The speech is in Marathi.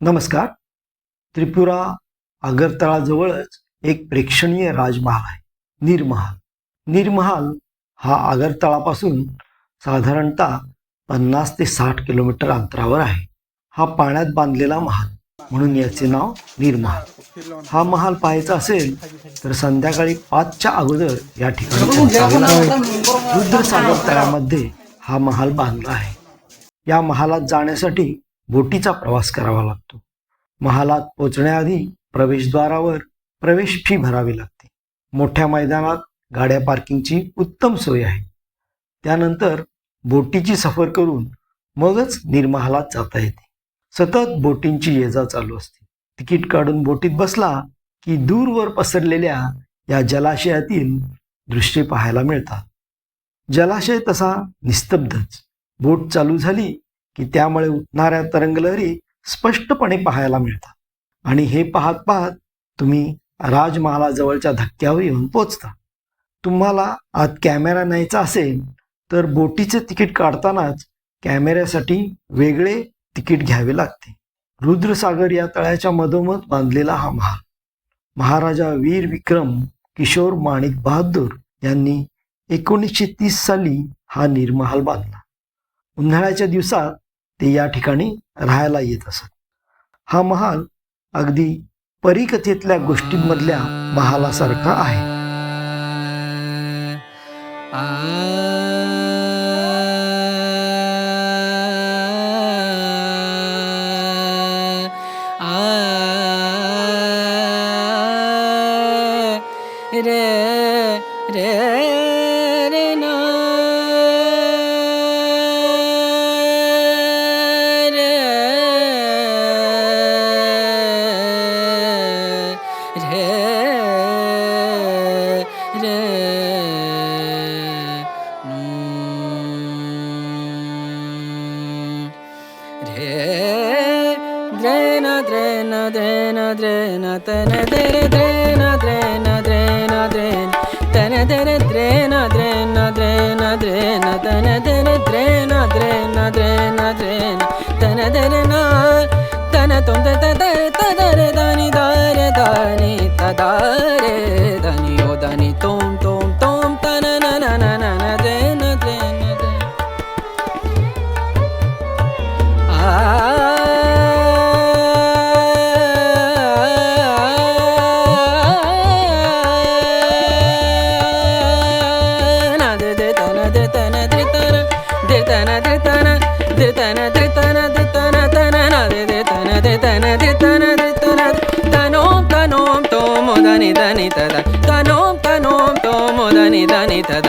नमस्कार. त्रिपुरा आगरतळाजवळच एक प्रेक्षणीय राजमहाल आहे, नीरमहाल. नीरमहाल हा आगरतळापासून साधारणतः 50 ते 60 किलोमीटर अंतरावर आहे. हा पाण्यात बांधलेला महाल म्हणून याचे नाव नीरमहाल. हा महाल पाहायचा असेल तर संध्याकाळी 5च्या अगोदर या ठिकाणी पोहोचावे लागेल. रुद्रसागर तळ्यामध्ये हा महाल बांधला आहे. या महालात जाण्यासाठी बोटीचा प्रवास करावा लागतो. महालात पोहोचण्याआधी प्रवेशद्वारावर प्रवेश फी भरावी लागते. मोठ्या मैदानात गाड्या पार्किंगची उत्तम सोय आहे. त्यानंतर बोटीची सफर करून मगच नीरमहालात जाता येते. सतत बोटींची ये जा चालू असते. तिकीट काढून बोटीत बसला की दूरवर पसरलेल्या या जलाशयातील दृश्ये पाहायला मिळतात. जलाशय तसा निस्तब्धच. बोट चालू झाली की त्यामुळे उठणाऱ्या तरंगलहरी स्पष्टपणे पाहायला मिळतात आणि हे पाहत पाहत तुम्ही राजमहालाजवळच्या धक्क्यावर येऊन पोचता. तुम्हाला आत कॅमेरा न्यायचा असेल तर बोटीचे तिकीट काढतानाच कॅमेऱ्यासाठी वेगळे तिकीट घ्यावे लागते. रुद्रसागर या तळ्याच्या मधोमध बांधलेला हा महाल महाराजा वीर विक्रम किशोर माणिक बहादूर यांनी 1930 साली हा नीरमहाल बांधला. उन्हाळ्याच्या दिवसात ते या ठिकाणी राहायला येत असत. हा महाल अगदी परीकथेतल्या गोष्टींमधल्या महालासारखा आहे. रे रे ना drena drena drena drena tana dere drena drena drena drena tana dere drena drena drena drena tana dere drena drena drena drena tana dere na tana tom ta dare tadare dani dare dani tadare dani o dani tom tom tom tana na na na na na drena drena tanom tanom tomo dani dani tada tanom tanom tomo dani dani tada